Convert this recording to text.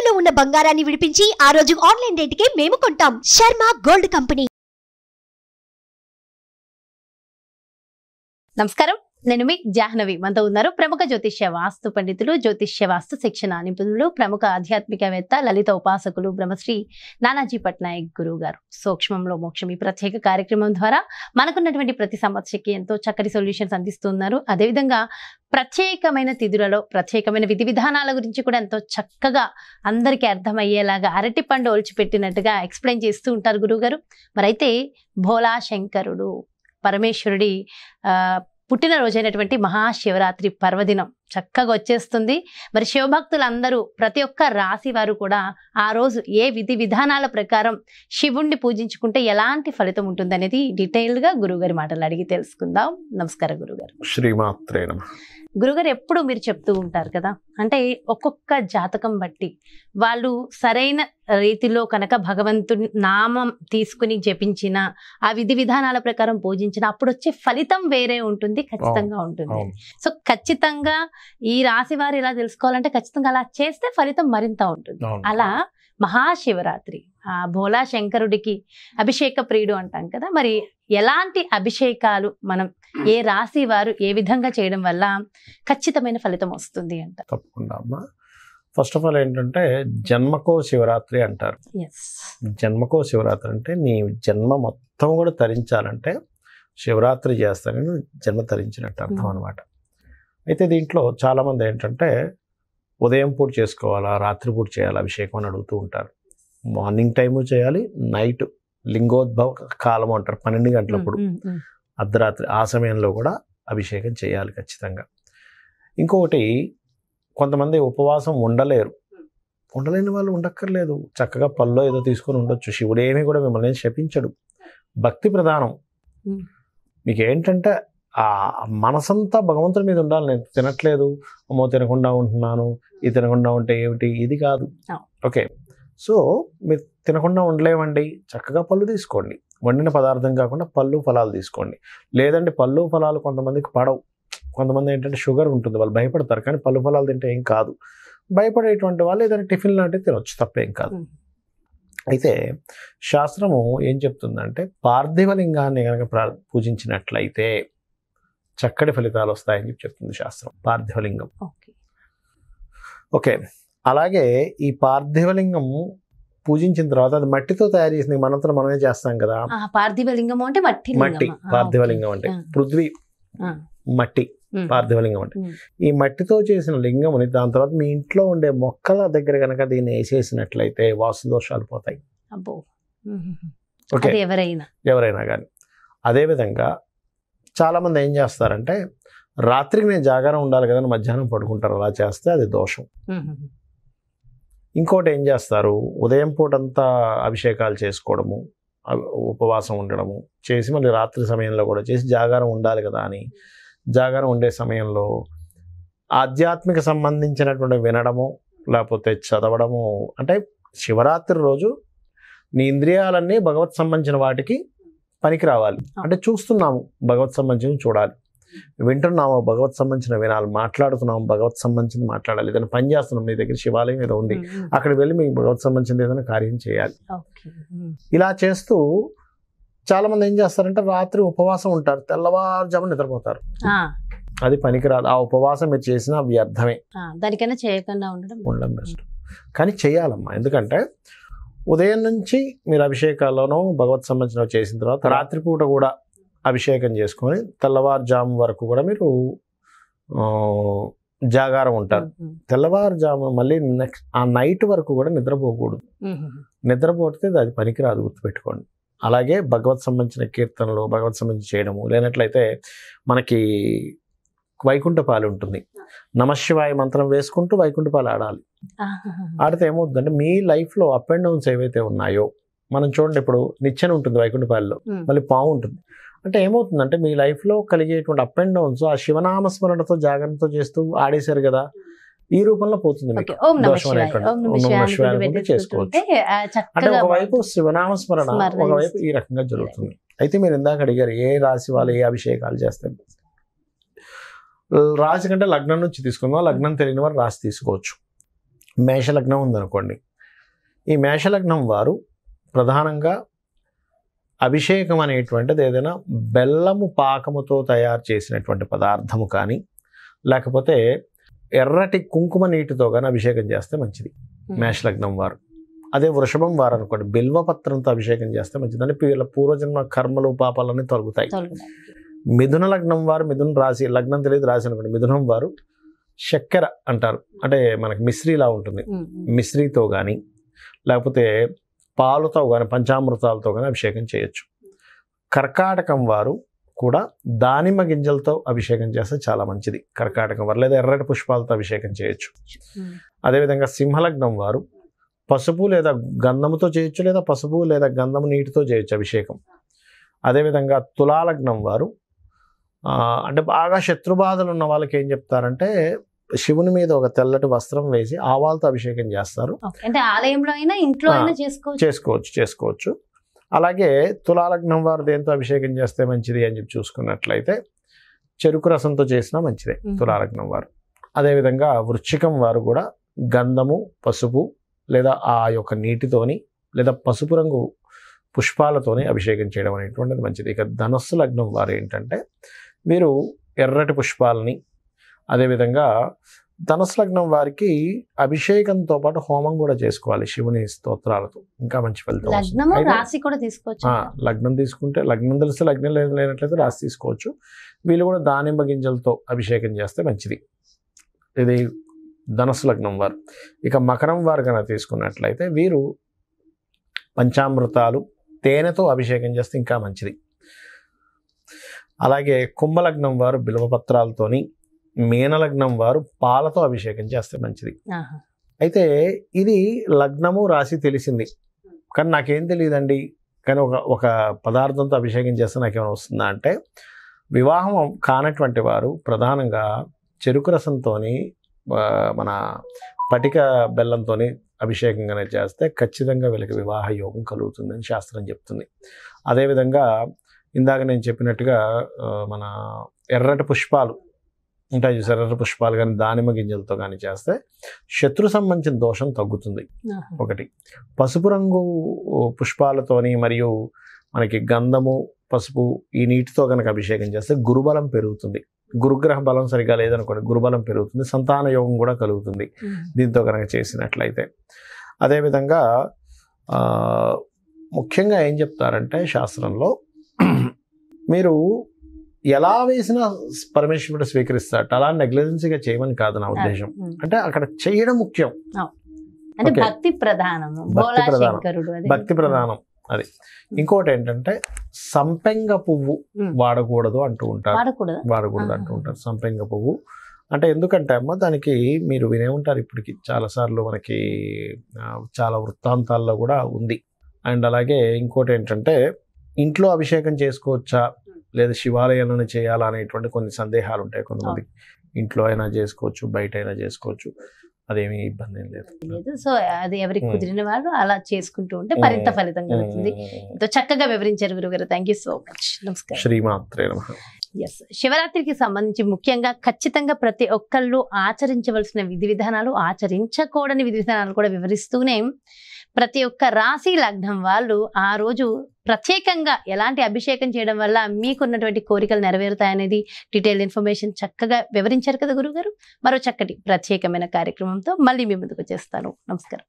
తాకట్టులో ఉన్న బంగారాన్ని విడిపించి ఆ రోజు ఆన్లైన్ రేటుకే మేము కొంటాం. Sharma gold company. నమస్కారం, నేను మీ జాహ్నవి. మనతో ఉన్నారు ప్రముఖ జ్యోతిష్య వాస్తు పండితులు, జ్యోతిష్య వాస్తు శిక్షణ నిపుణులు, ప్రముఖ ఆధ్యాత్మికవేత్త, లలిత ఉపాసకులు బ్రహ్మశ్రీ నానాజీ పట్నాయక్ గురువు గారు. సూక్ష్మంలో మోక్షం ఈ ప్రత్యేక కార్యక్రమం ద్వారా మనకున్నటువంటి ప్రతి సమస్యకి ఎంతో చక్కటి సొల్యూషన్స్ అందిస్తున్నారు. అదేవిధంగా ప్రత్యేకమైన తిథులలో ప్రత్యేకమైన విధి విధానాల గురించి కూడా ఎంతో చక్కగా అందరికీ అర్థమయ్యేలాగా అరటి పండు ఒలిచిపెట్టినట్టుగా ఎక్స్ప్లెయిన్ చేస్తూ ఉంటారు గురువుగారు. మరైతే భోలా శంకరుడు పరమేశ్వరుడి పుట్టినరోజైనటువంటి మహాశివరాత్రి పర్వదినం చక్కగా వచ్చేస్తుంది. మరి శివభక్తులందరూ ప్రతి ఒక్క రాశి వారు కూడా ఆ రోజు ఏ విధి విధానాల ప్రకారం శివుణ్ణి పూజించుకుంటే ఎలాంటి ఫలితం ఉంటుంది అనేది డీటెయిల్డ్గా గురువుగారి మాటలు అడిగి తెలుసుకుందాం. నమస్కారం గురుగారు. శ్రీమాత్రే నమః. గురుగారు, ఎప్పుడు మీరు చెప్తూ ఉంటారు కదా, అంటే ఒక్కొక్క జాతకం బట్టి వాళ్ళు సరైన రీతిలో కనుక భగవంతుని నామం తీసుకుని జపించిన, ఆ విధి విధానాల ప్రకారం పూజించిన అప్పుడు వచ్చే ఫలితం వేరే ఉంటుంది, ఖచ్చితంగా ఉంటుంది. సో ఖచ్చితంగా ఈ రాశి వారు ఇలా తెలుసుకోవాలంటే ఖచ్చితంగా అలా చేస్తే ఫలితం మరింత ఉంటుంది. అలా మహాశివరాత్రి ఆ భోలా శంకరుడికి అభిషేక ప్రియుడు అంటాం కదా, మరి ఎలాంటి అభిషేకాలు మనం ఏ రాశి వారు ఏ విధంగా చేయడం వల్ల ఖచ్చితమైన ఫలితం వస్తుంది అంట? తప్పకుండా అమ్మా. ఫస్ట్ ఆఫ్ ఆల్ ఏంటంటే జన్మకో శివరాత్రి అంటారు. జన్మకో శివరాత్రి అంటే నీ జన్మ మొత్తం కూడా తరించాలంటే శివరాత్రి చేస్తానని జన్మ తరించినట్టు అర్థం అనమాట. అయితే దీంట్లో చాలామంది ఏంటంటే ఉదయం పూట చేసుకోవాలా, రాత్రిపూట చేయాలా అభిషేకం అని అడుగుతూ ఉంటారు. మార్నింగ్ టైము చేయాలి, నైట్ లింగోద్భవ కాలం అంటారు 12 గంటలప్పుడు, అర్ధరాత్రి ఆ సమయంలో కూడా అభిషేకం చేయాలి ఖచ్చితంగా. ఇంకొకటి, కొంతమంది ఉపవాసం ఉండలేని వాళ్ళు ఉండక్కర్లేదు, చక్కగా పల్లో ఏదో తీసుకొని ఉండొచ్చు. శివుడు ఏమీ కూడా మిమ్మల్ని శపించడు. భక్తి ప్రధానం. మీకు ఏంటంటే ఆ మనసంతా భగవంతుడి మీద ఉండాలి. నేను తినట్లేదు, అమ్మో తినకుండా ఉంటున్నాను, ఇది తినకుండా ఉంటే ఏమిటి, ఇది కాదు. ఓకే, సో మీరు తినకుండా ఉండలేమండి, చక్కగా పళ్ళు తీసుకోండి. వండిన పదార్థం కాకుండా పళ్ళు ఫలాలు తీసుకోండి. లేదంటే పళ్ళు ఫలాలు కొంతమందికి పడవు. కొంతమంది ఏంటంటే షుగర్ ఉంటుంది, వాళ్ళు భయపడతారు. కానీ పళ్ళు ఫలాలు తింటే ఏం కాదు. భయపడేటువంటి వాళ్ళు ఏదైనా టిఫిన్ లాంటివి తినొచ్చు, తప్పేం కాదు. అయితే శాస్త్రము ఏం చెప్తుందంటే పార్థివలింగాన్ని కనుక పూజించినట్లయితే చక్కటి ఫలితాలు వస్తాయని చెప్పి చెప్తుంది శాస్త్రం. పార్థివలింగం. ఓకే, అలాగే ఈ పార్థివలింగం పూజించిన తర్వాత అది మట్టితో తయారు చేసింది, మనంతా మనమే చేస్తాం కదా. పార్థివలింగం అంటే మట్టి. పార్థివలింగం అంటే పృథ్వీ, మట్టి. పార్థివలింగం అంటే ఈ మట్టితో చేసిన లింగముని దాని తర్వాత మీ ఇంట్లో ఉండే మొక్కల దగ్గర కనుక దీన్ని వేసేసినట్లయితే వాస్తు దోషాలు పోతాయి. ఓకే, ఎవరైనా కానీ. అదేవిధంగా చాలామంది ఏం చేస్తారంటే రాత్రికి నేను జాగారం ఉండాలి కదా, మధ్యాహ్నం పడుకుంటారు. అలా చేస్తే అది దోషం. ఇంకోటి ఏం చేస్తారు, ఉదయం పూటంతా అభిషేకాలు చేసుకోవడము, ఉపవాసం ఉండడము చేసి మళ్ళీ రాత్రి సమయంలో కూడా చేసి జాగారం ఉండాలి కదా అని జాగారం ఉండే సమయంలో ఆధ్యాత్మిక సంబంధించినటువంటి వినడము లేకపోతే చదవడము. అంటే శివరాత్రి రోజు నీ ఇంద్రియాలన్నీ భగవత్ సంబంధించిన వాటికి పనికి రావాలి. అంటే చూస్తున్నాము భగవత్ సంబంధించిన చూడాలి, వింటున్నాము భగవత్ సంబంధించిన వినాలి, మాట్లాడుతున్నాము భగవత్ సంబంధించిన మాట్లాడాలి. ఏదైనా పని చేస్తున్నాం, మీ దగ్గర శివాలయం ఏదో ఉంది, అక్కడికి వెళ్ళి మీకు భగవత్ సంబంధించిన ఏదైనా కార్యం చేయాలి. ఇలా చేస్తూ చాలామంది ఏం చేస్తారంటే రాత్రి ఉపవాసం ఉంటారు, తెల్లవారుజామున నిద్రపోతారు. అది పనికిరాదు. ఆ ఉపవాసం మీరు చేసిన వ్యర్థమే, దానికైనా చేయకుండా ఉండడం బెస్ట్. కానీ చేయాలమ్మా, ఎందుకంటే ఉదయం నుంచి మీరు అభిషేకాల్లోనూ భగవత్ సంబంధించినవి చేసిన తర్వాత రాత్రిపూట కూడా అభిషేకం చేసుకొని తెల్లవారుజాము వరకు కూడా మీరు జాగారం ఉంటారు. తెల్లవారుజాము మళ్ళీ నెక్స్ట్ ఆ నైట్ వరకు కూడా నిద్రపోకూడదు. నిద్రపోతే అది పనికిరాదు, గుర్తుపెట్టుకోండి. అలాగే భగవత్ సంబంధించిన కీర్తనలు భగవత్ సంబంధించి చేయడము. లేనట్లయితే మనకి వైకుంఠపాలు ఉంటుంది, నమశివాయ మంత్రం వేసుకుంటూ వైకుంఠపాలు ఆడాలి. ఆడితే ఏమవుతుందంటే మీ లైఫ్లో అప్ అండ్ డౌన్స్ ఏవైతే ఉన్నాయో, మనం చూడండి ఇప్పుడు నిచ్చెన ఉంటుంది వైకుంఠపాలలో, మళ్ళీ పాము ఉంటుంది. అంటే ఏమవుతుందంటే మీ లైఫ్లో కలిగేటువంటి అప్ అండ్ డౌన్స్ ఆ శివనామస్మరణతో జాగ్రత్తతో చేస్తూ ఆడేశారు కదా, ఈ రూపంలో పోతుంది. చేసుకోవచ్చు. అంటే ఒకవైపు శివనామస్మరణ, ఒకవైపు ఈ రకంగా జరుగుతుంది. అయితే మీరు ఇందాక అడిగారు ఏ రాశి వాళ్ళు ఏ అభిషేకాలు చేస్తారు. రాశి కంటే లగ్నం నుంచి తీసుకుందాం. లగ్నం తెలియని వారు రాశి తీసుకోవచ్చు. మేషలగ్నం ఉందనుకోండి, ఈ మేషలగ్నం వారు ప్రధానంగా అభిషేకం అనేటువంటిది ఏదైనా బెల్లము పాకముతో తయారు చేసినటువంటి పదార్థము కానీ, లేకపోతే ఎర్రటి కుంకుమ నీటితో కానీ అభిషేకం చేస్తే మంచిది మేషలగ్నం వారు. అదే వృషభం వారు అనుకోండి, బిల్వపత్రంతో అభిషేకం చేస్తే మంచిది. అంటే వీళ్ళ పూర్వజన్మ కర్మలు పాపాలన్నీ తొలగుతాయి. మిథున లగ్నం వారు, మిథున రాశి, లగ్నం తెలియదు రాశి అనుకోండి, మిథునం వారు చక్కెర అంటారు, అంటే మనకి మిశ్రీలా ఉంటుంది, మిశ్రీతో కానీ లేకపోతే పాలుతో కానీ పంచామృతాలతో కానీ అభిషేకం చేయొచ్చు. కర్కాటకం వారు కూడా దానిమ్మ గింజలతో అభిషేకం చేస్తే చాలా మంచిది కర్కాటకం వారు, లేదా ఎర్రటి పుష్పాలతో అభిషేకం చేయొచ్చు. అదేవిధంగా సింహలగ్నం వారు పసుపు లేదా గంధముతో చేయొచ్చు, లేదా పసుపు లేదా గంధము నీటితో చేయొచ్చు అభిషేకం. అదేవిధంగా తులాలగ్నం వారు అంటే బాగా శత్రుబాధలు ఉన్న వాళ్ళకి ఏం చెప్తారంటే శివుని మీద ఒక తెల్లటి వస్త్రం వేసి ఆవాలతో అభిషేకం చేస్తారు. అంటే ఆలయంలో అయినా ఇంట్లో అయినా చేసుకోవచ్చు. అలాగే తులాలగ్నం వారు దేంతో అభిషేకం చేస్తే మంచిది అని చెప్పి చూసుకున్నట్లయితే చెరుకు రసంతో చేసినా మంచిదే తులాలగ్నం వారు. అదేవిధంగా వృశ్చికం వారు కూడా గంధము, పసుపు లేదా ఆ యొక్క నీటితోని లేదా పసుపు రంగు పుష్పాలతోని అభిషేకం చేయడం అనేటువంటిది మంచిది. ఇక ధనస్సు లగ్నం వారు ఏంటంటే వీరు ఎర్రటి పుష్పాలని, అదేవిధంగా ధనస్సు లగ్నం వారికి అభిషేకంతో పాటు హోమం కూడా చేసుకోవాలి శివుని స్తోత్రాలతో, ఇంకా మంచి ఫలితం. లగ్నం తీసుకుంటే లగ్నం తెలిస్తే లగ్నం లేనట్లయితే రాశి తీసుకోవచ్చు. వీళ్ళు కూడా దానిమ్మ గింజలతో అభిషేకం చేస్తే మంచిది. ఇది ధనస్సు లగ్నం వారు. ఇక మకరం వారు కనుక తీసుకున్నట్లయితే వీరు పంచామృతాలు, తేనెతో అభిషేకం చేస్తే ఇంకా మంచిది. అలాగే కుంభలగ్నం వారు బిల్వపత్రాలతోని, మీనలగ్నం వారు పాలతో అభిషేకం చేస్తే మంచిది. అయితే ఇది లగ్నము రాశి తెలిసింది, కానీ నాకేం తెలియదండి, కానీ ఒక పదార్థంతో అభిషేకం చేస్తే నాకేమైనా వస్తుందా అంటే, వివాహం కానటువంటి వారు ప్రధానంగా చెరుకు రసంతో మన పటిక బెల్లంతో అభిషేకంగానే చేస్తే ఖచ్చితంగా వీళ్ళకి వివాహ యోగం కలుగుతుందని శాస్త్రం చెప్తుంది. అదేవిధంగా ఇందాక నేను చెప్పినట్టుగా మన ఎర్రటి పుష్పాలు ఉంటాయి చూసారు, ఎర్రటి పుష్పాలు కానీ దానిమ్మ గింజలతో కానీ చేస్తే శత్రు సంబంధించిన దోషం తగ్గుతుంది. ఒకటి పసుపు రంగు పుష్పాలతోని మరియు మనకి గంధము, పసుపు ఈ నీటితో కనుక అభిషేకం చేస్తే గురుబలం పెరుగుతుంది. గురుగ్రహ బలం సరిగా లేదనుకోండి, గురుబలం పెరుగుతుంది, సంతాన యోగం కూడా కలుగుతుంది దీంతో కనుక చేసినట్లయితే. అదేవిధంగా ముఖ్యంగా ఏం చెప్తారంటే శాస్త్రంలో, మీరు ఎలా వేసినా పరమేశ్వరుడు స్వీకరిస్తాడు, అలా నెగ్లిజెన్సీగా చేయమని కాదు నా ఉద్దేశం. అంటే అక్కడ చేయడం ముఖ్యం, భక్తి ప్రధానం. అది. ఇంకోటి ఏంటంటే సంపెంగ పువ్వు వాడకూడదు అంటూ ఉంటారు, సంపెంగ పువ్వు అంటే ఎందుకంటే అమ్మ దానికి మీరు వినే ఉంటారు ఇప్పటికి చాలాసార్లు, మనకి చాలా వృత్తాంతాల్లో కూడా ఉంది. అండ్ అలాగే ఇంకోటి ఏంటంటే ఇంట్లో అభిషేకం చేసుకోవచ్చా లేదా శివాలయంలోనే చేయాలా అనేటువంటి కొన్ని సందేహాలు ఉంటాయి కొంతమంది. ఇంట్లో అయినా చేసుకోవచ్చు, బయట అయినా చేసుకోవచ్చు, అదేమీ ఇబ్బంది ఏం లేదు. సో అది ఎవరికి కుదిరిన వాళ్ళు అలా చేసుకుంటూ ఉంటే మరింత ఫలితం కలుగుతుంది. ఎంతో చక్కగా వివరించారు గురుగారు. Thank you so much. నమస్కారం. శ్రీమాత్రే నమః. శివరాత్రికి సంబంధించి ముఖ్యంగా ఖచ్చితంగా ప్రతి ఒక్కళ్ళు ఆచరించవలసిన విధి విధానాలు, ఆచరించకూడని విధి విధానాలు కూడా వివరిస్తూనే ప్రతి ఒక్క రాశి లగ్నం వాళ్ళు ఆ రోజు ప్రత్యేకంగా ఎలాంటి అభిషేకం చేయడం వల్ల మీకున్నటువంటి కోరికలు నెరవేరుతాయనేది డీటెయిల్ ఇన్ఫర్మేషన్ చక్కగా వివరించారు కదా గురుగారు. మరో చక్కటి ప్రత్యేకమైన కార్యక్రమంతో మళ్ళీ మీ ముందుకు వచ్చేస్తాను. నమస్కారం.